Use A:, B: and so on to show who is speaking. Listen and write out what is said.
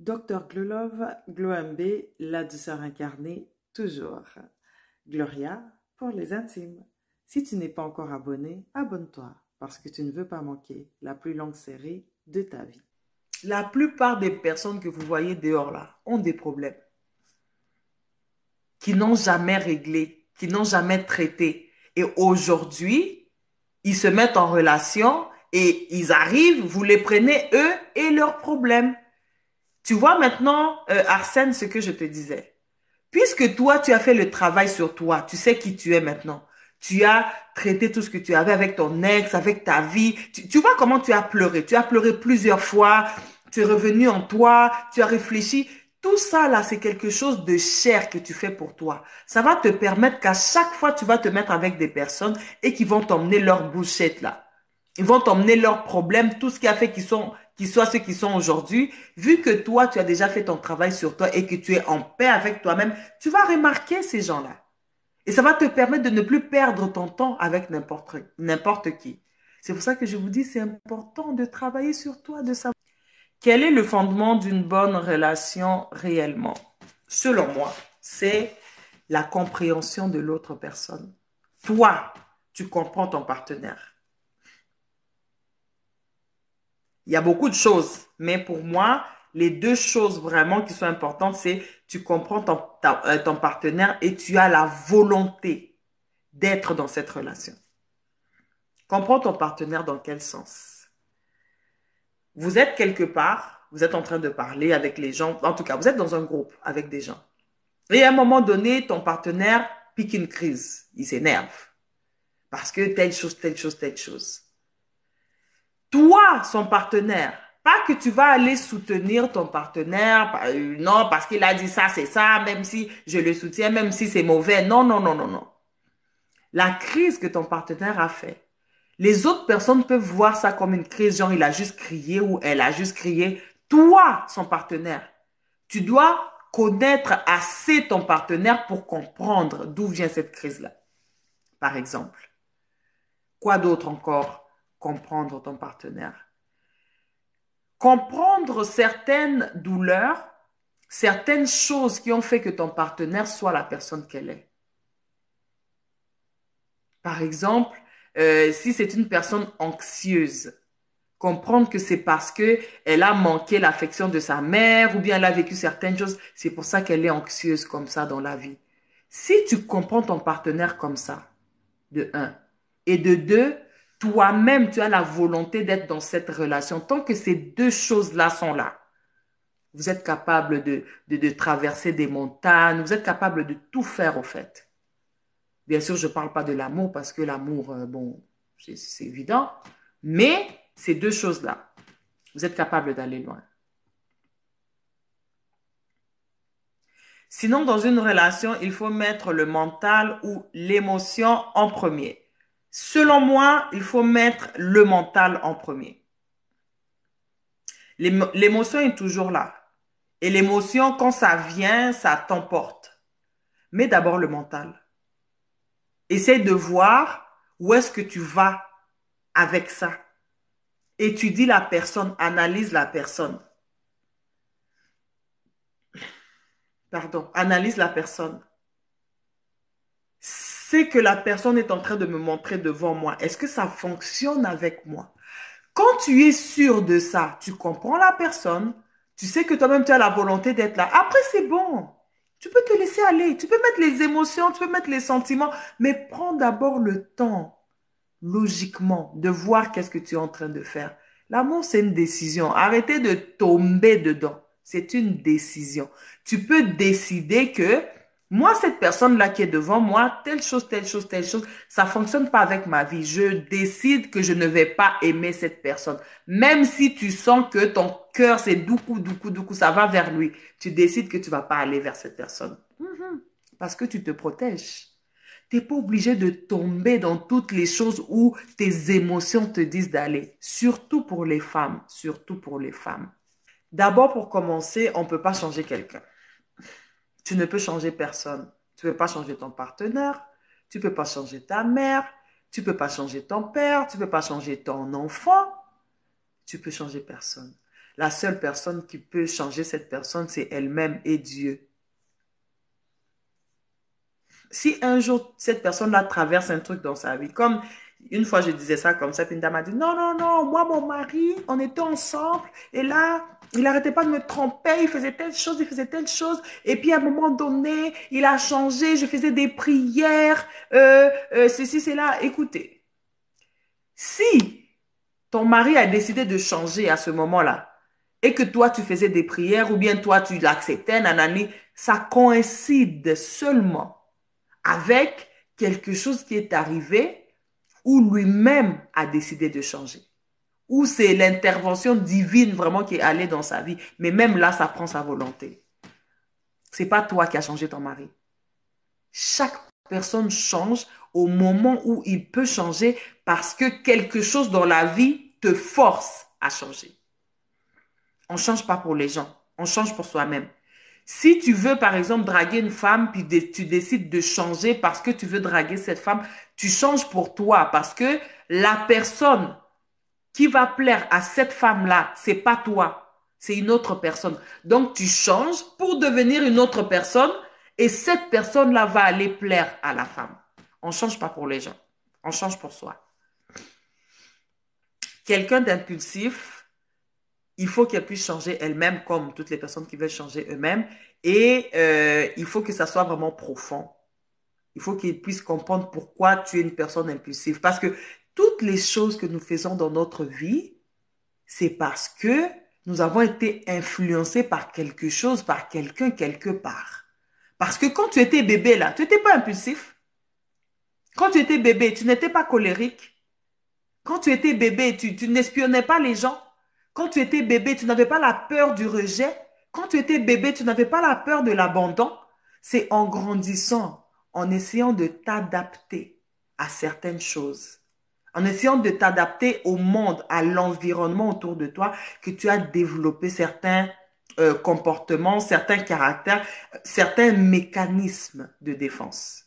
A: Docteur Glolov, Gloambe, la douceur incarnée, toujours. Gloria pour les intimes. Si tu n'es pas encore abonné, abonne-toi parce que tu ne veux pas manquer la plus longue série de ta vie.
B: La plupart des personnes que vous voyez dehors là ont des problèmes qui n'ont jamais réglé, qui n'ont jamais traité. Et aujourd'hui, ils se mettent en relation et ils arrivent, vous les prenez eux et leurs problèmes. Tu vois maintenant, Arsène, ce que je te disais. Puisque toi, tu as fait le travail sur toi, tu sais qui tu es maintenant. Tu as traité tout ce que tu avais avec ton ex, avec ta vie. Tu vois comment tu as pleuré. Tu as pleuré plusieurs fois. Tu es revenu en toi. Tu as réfléchi. Tout ça, là, c'est quelque chose de cher que tu fais pour toi. Ça va te permettre qu'à chaque fois, tu vas te mettre avec des personnes et qui vont t'emmener leur bouchette, là. Ils vont t'emmener leurs problèmes, tout ce qui a fait qu'ils soient ceux qui sont aujourd'hui. Vu que toi, tu as déjà fait ton travail sur toi et que tu es en paix avec toi-même, tu vas remarquer ces gens-là. Et ça va te permettre de ne plus perdre ton temps avec n'importe qui. C'est pour ça que je vous dis, c'est important de travailler sur toi, de savoir quel est le fondement d'une bonne relation réellement. Selon moi, c'est la compréhension de l'autre personne. Toi, tu comprends ton partenaire. Il y a beaucoup de choses, mais pour moi, les deux choses vraiment qui sont importantes, c'est tu comprends ton partenaire et tu as la volonté d'être dans cette relation. Comprends ton partenaire dans quel sens? Vous êtes quelque part, vous êtes en train de parler avec les gens, en tout cas, vous êtes dans un groupe avec des gens. Et à un moment donné, ton partenaire pique une crise, il s'énerve parce que telle chose, telle chose, telle chose. Toi, son partenaire, pas que tu vas aller soutenir ton partenaire, non, parce qu'il a dit ça, c'est ça, même si je le soutiens, même si c'est mauvais. Non, non, non, non, non. La crise que ton partenaire a fait, les autres personnes peuvent voir ça comme une crise, genre il a juste crié ou elle a juste crié. Toi, son partenaire, tu dois connaître assez ton partenaire pour comprendre d'où vient cette crise-là, par exemple. Quoi d'autre encore? Comprendre ton partenaire. Comprendre certaines douleurs, certaines choses qui ont fait que ton partenaire soit la personne qu'elle est. Par exemple, si c'est une personne anxieuse, comprendre que c'est parce que elle a manqué l'affection de sa mère ou bien elle a vécu certaines choses, c'est pour ça qu'elle est anxieuse comme ça dans la vie. Si tu comprends ton partenaire comme ça, de un, et de deux, toi-même, tu as la volonté d'être dans cette relation. Tant que ces deux choses-là sont là, vous êtes capable de traverser des montagnes, vous êtes capable de tout faire au fait. Bien sûr, je ne parle pas de l'amour parce que l'amour, bon, c'est évident, mais ces deux choses-là, vous êtes capable d'aller loin. Sinon, dans une relation, il faut mettre le mental ou l'émotion en premier. Selon moi, il faut mettre le mental en premier. L'émotion est toujours là. Et l'émotion, quand ça vient, ça t'emporte. Mais d'abord le mental. Essaye de voir où est-ce que tu vas avec ça. Étudie la personne, analyse la personne. Pardon, analyse la personne. C'est que la personne est en train de me montrer devant moi. Est-ce que ça fonctionne avec moi? Quand tu es sûr de ça, tu comprends la personne, tu sais que toi-même tu as la volonté d'être là. Après, c'est bon. Tu peux te laisser aller. Tu peux mettre les émotions, tu peux mettre les sentiments, mais prends d'abord le temps logiquement, de voir qu'est-ce que tu es en train de faire. L'amour, c'est une décision. Arrêtez de tomber dedans. C'est une décision. Tu peux décider que moi, cette personne-là qui est devant moi, telle chose, telle chose, telle chose, ça fonctionne pas avec ma vie. Je décide que je ne vais pas aimer cette personne. Même si tu sens que ton cœur, c'est doucou, doucou, doucou, ça va vers lui. Tu décides que tu vas pas aller vers cette personne. Parce que tu te protèges. Tu n'es pas obligé de tomber dans toutes les choses où tes émotions te disent d'aller. Surtout pour les femmes. Surtout pour les femmes. D'abord, pour commencer, on ne peut pas changer quelqu'un. Tu ne peux changer personne. Tu ne peux pas changer ton partenaire. Tu ne peux pas changer ta mère. Tu ne peux pas changer ton père. Tu ne peux pas changer ton enfant. Tu peux changer personne. La seule personne qui peut changer cette personne, c'est elle-même et Dieu. Si un jour, cette personne-là traverse un truc dans sa vie, comme une fois je disais ça comme ça, puis une dame a dit, non, non, non, moi, mon mari, on était ensemble, et là, il n'arrêtait pas de me tromper, il faisait telle chose, et puis à un moment donné, il a changé, je faisais des prières, ceci, c'est là. Écoutez, si ton mari a décidé de changer à ce moment-là, et que toi, tu faisais des prières, ou bien toi, tu l'acceptais, nanani, ça coïncide seulement avec quelque chose qui est arrivé où lui-même a décidé de changer. Où c'est l'intervention divine vraiment qui est allée dans sa vie. Mais même là, ça prend sa volonté. C'est pas toi qui as changé ton mari. Chaque personne change au moment où il peut changer parce que quelque chose dans la vie te force à changer. On ne change pas pour les gens, on change pour soi-même. Si tu veux, par exemple, draguer une femme, puis tu décides de changer parce que tu veux draguer cette femme, tu changes pour toi parce que la personne qui va plaire à cette femme-là, c'est pas toi, c'est une autre personne. Donc, tu changes pour devenir une autre personne et cette personne-là va aller plaire à la femme. On ne change pas pour les gens, on change pour soi. Quelqu'un d'impulsif, il faut qu'elle puisse changer elle-même comme toutes les personnes qui veulent changer eux-mêmes et il faut que ça soit vraiment profond. Il faut qu'il puisse comprendre pourquoi tu es une personne impulsive. Parce que toutes les choses que nous faisons dans notre vie, c'est parce que nous avons été influencés par quelque chose, par quelqu'un quelque part. Parce que quand tu étais bébé là, tu n'étais pas impulsif. Quand tu étais bébé, tu n'étais pas colérique. Quand tu étais bébé, tu n'espionnais pas les gens. Quand tu étais bébé, tu n'avais pas la peur du rejet. Quand tu étais bébé, tu n'avais pas la peur de l'abandon. C'est en grandissant, en essayant de t'adapter à certaines choses, en essayant de t'adapter au monde, à l'environnement autour de toi, que tu as développé certains comportements, certains caractères, certains mécanismes de défense.